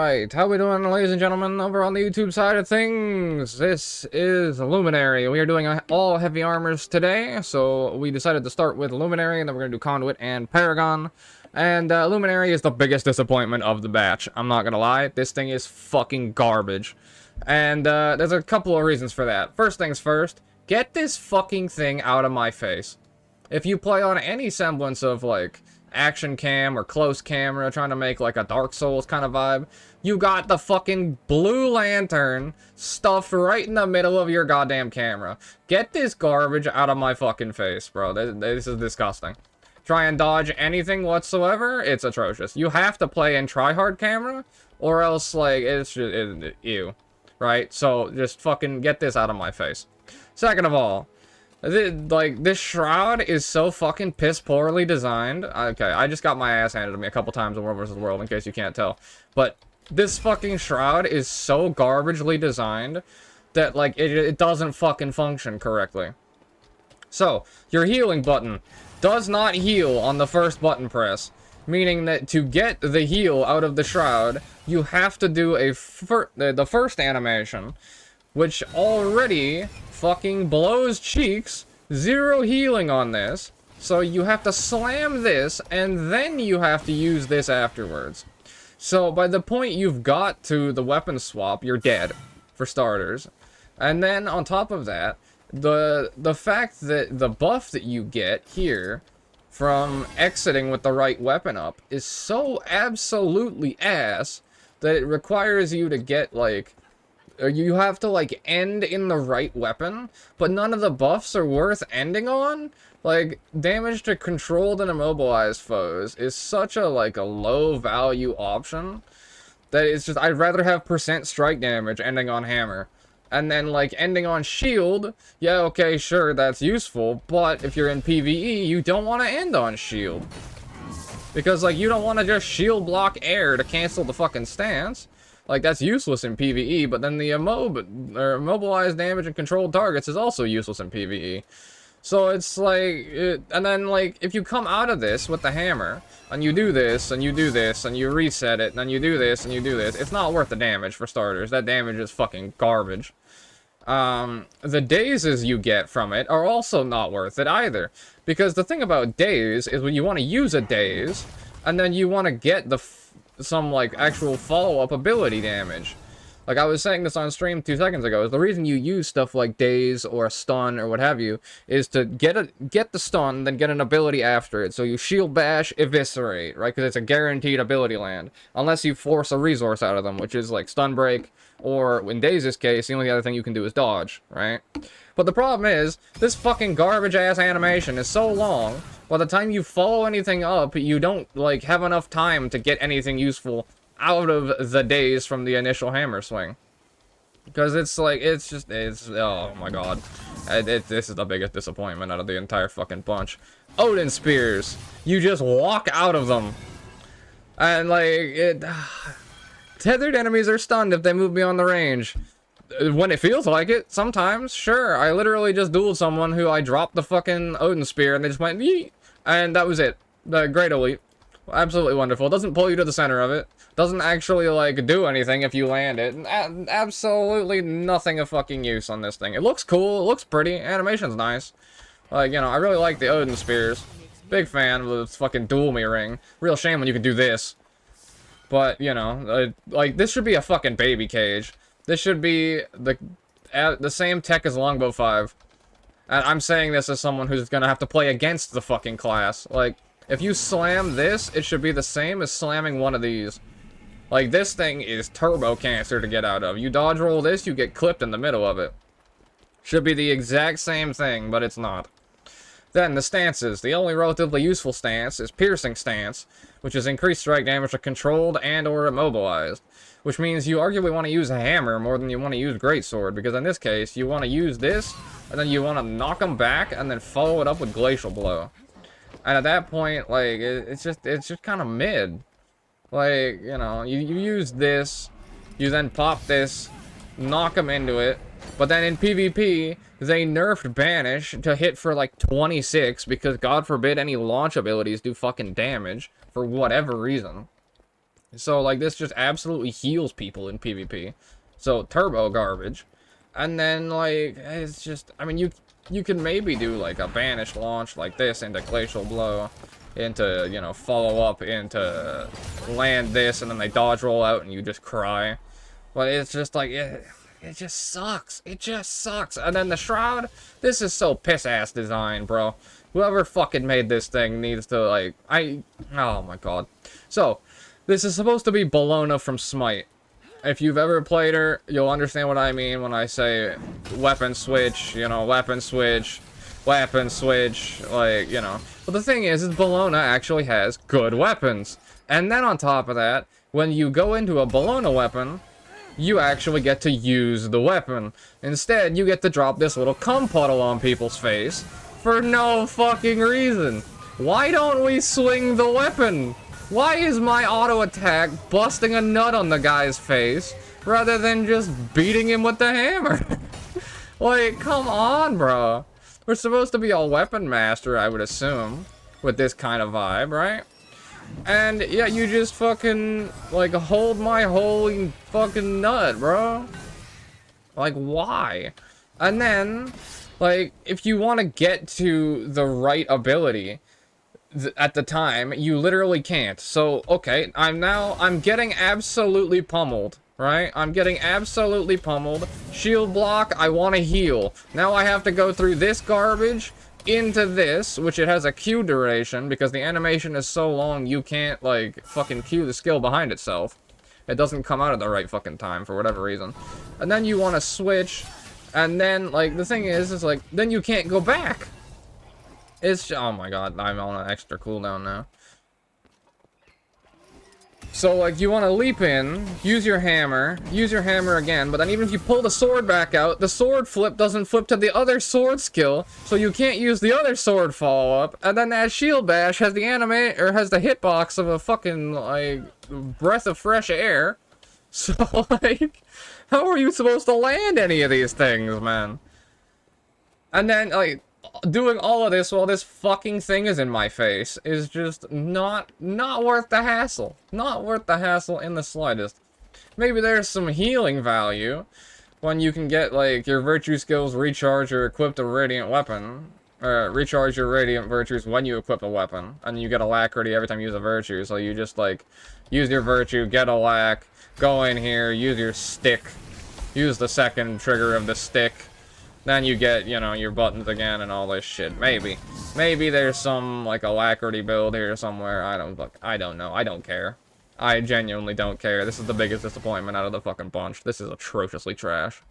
Alright, how we doing, ladies and gentlemen, over on the YouTube side of things? This is Luminary. We are doing all heavy armors today, so we decided to start with Luminary, and then we're going to do Conduit and Paragon. And Luminary is the biggest disappointment of the batch. I'm not going to lie, this thing is fucking garbage. And there's a couple of reasons for that. First things first, get this fucking thing out of my face. If you play on any semblance of, like, action cam or close camera, trying to make like a Dark Souls kind of vibe, you got the fucking blue lantern stuffed right in the middle of your goddamn camera. Get this garbage out of my fucking face, bro. This is disgusting. Try and dodge anything whatsoever, it's atrocious. You have to play in tryhard camera, or else, like, it's just, ew. Right? So, just fucking get this out of my face. Second of all, this shroud is so fucking piss poorly designed. Okay, I just got my ass handed to me a couple times in World vs. World, in case you can't tell. But this fucking shroud is so garbagely designed that, like, it doesn't fucking function correctly. So, your healing button does not heal on the first button press, meaning that to get the heal out of the shroud, you have to do the first animation, which already fucking blows cheeks. Zero healing on this, so you have to slam this and then you have to use this afterwards. So by the point you've got to the weapon swap, you're dead, for starters. And then on top of that, the fact that the buff that you get here from exiting with the right weapon up is so absolutely ass that it requires you to get, like, you have to, like, end in the right weapon, but none of the buffs are worth ending on. Like, damage to controlled and immobilized foes is such a, like, a low value option that it's just, I'd rather have percent strike damage ending on hammer. And then, like, ending on shield, yeah, okay, sure, that's useful, but if you're in PvE, you don't want to end on shield. Because, like, you don't want to just shield block air to cancel the fucking stance. Like, that's useless in PvE, but then the immobilized damage and controlled targets is also useless in PvE. So it's like, and then, like, if you come out of this with the hammer, and you do this, and you do this, and you reset it, and then you do this, and you do this, it's not worth the damage, for starters. That damage is fucking garbage. The dazes you get from it are also not worth it either. Because the thing about daze is when you want to use a daze, and then you want to get some, like, actual follow-up ability damage. Like, I was saying this on stream 2 seconds ago, is the reason you use stuff like daze or a stun or what have you is to get the stun, then get an ability after it. So you shield bash, eviscerate, right? Because it's a guaranteed ability land. Unless you force a resource out of them, which is like stun break, or in Daze's case, the only other thing you can do is dodge, right? But the problem is, this fucking garbage-ass animation is so long, by the time you follow anything up, you don't, like, have enough time to get anything useful out of the daze from the initial hammer swing. Because it's, like, it's oh my god. This is the biggest disappointment out of the entire fucking bunch. Odin Spears! You just walk out of them! And, like, tethered enemies are stunned if they move beyond the range. When it feels like it, sometimes, sure. I literally just dueled someone who I dropped the fucking Odin Spear and they just went, yeet! And that was it. The Great Elite. Absolutely wonderful. It doesn't pull you to the center of it. Doesn't actually, like, do anything if you land it. Absolutely nothing of fucking use on this thing. It looks cool. It looks pretty. Animation's nice. Like, you know, I really like the Odin Spears. Big fan of this fucking duel me ring. Real shame when you can do this. But, you know, like, this should be a fucking baby cage. This should be the same tech as Longbow 5. And I'm saying this as someone who's gonna have to play against the fucking class. Like, if you slam this, it should be the same as slamming one of these. Like, this thing is turbo cancer to get out of. You dodge roll this, you get clipped in the middle of it. Should be the exact same thing, but it's not. Then, the stances. The only relatively useful stance is Piercing Stance, which is increased strike damage to controlled and or immobilized. Which means you arguably want to use a hammer more than you want to use Greatsword, because in this case, you want to use this, and then you want to knock them back, and then follow it up with Glacial Blow. And at that point, like, it's just kind of mid. Like, you know, you use this, you then pop this, knock them into it, but then in PvP, they nerfed Banish to hit for, like, 26, because God forbid any launch abilities do fucking damage, for whatever reason. So, like, this just absolutely heals people in PvP. So, turbo garbage. And then, like, it's just, I mean, you can maybe do, like, a banished launch like this into Glacial Blow, into, you know, follow up into land this, and then they dodge roll out and you just cry. But it's just, like, it just sucks. It just sucks. And then the Shroud, this is so piss-ass design, bro. Whoever fucking made this thing needs to, like, oh my god. So, this is supposed to be Bologna from Smite. If you've ever played her, you'll understand what I mean when I say weapon switch, you know, weapon switch, like, you know. But the thing is Bologna actually has good weapons. And then on top of that, when you go into a Bologna weapon, you actually get to use the weapon. Instead, you get to drop this little cum puddle on people's face for no fucking reason. Why don't we swing the weapon? Why is my auto attack busting a nut on the guy's face rather than just beating him with the hammer? Like, come on, bro. We're supposed to be a weapon master, I would assume, with this kind of vibe, right? And yeah, you just fucking, like, hold my holy fucking nut, bro. Like, why? And then, like, if you want to get to the right ability at the time, you literally can't. So, okay, I'm getting absolutely pummeled, right? I'm getting absolutely pummeled. Shield block, I want to heal. Now I have to go through this garbage into this, which it has a Q duration, because the animation is so long you can't, like, fucking Q the skill behind itself. It doesn't come out at the right fucking time, for whatever reason. And then you want to switch, and then, like, the thing is, like, then you can't go back. It's, oh my god, I'm on an extra cooldown now. So, like, you want to leap in, use your hammer again, but then even if you pull the sword back out, the sword flip doesn't flip to the other sword skill, so you can't use the other sword follow-up, and then that shield bash has the has the hitbox of a fucking, like, breath of fresh air. So, like, how are you supposed to land any of these things, man? And then, like, doing all of this while this fucking thing is in my face is just not worth the hassle. Not worth the hassle in the slightest. Maybe there's some healing value when you can get, like, your virtue skills recharge or equip a radiant weapon. Or recharge your radiant virtues when you equip a weapon. And you get alacrity every time you use a virtue. So you just, like, use your virtue, get a lac, go in here, use your stick. Use the second trigger of the stick. Then you get, you know, your buttons again and all this shit. Maybe. Maybe there's some, like, alacrity build here somewhere. I don't know. I don't care. I genuinely don't care. This is the biggest disappointment out of the fucking bunch. This is atrociously trash.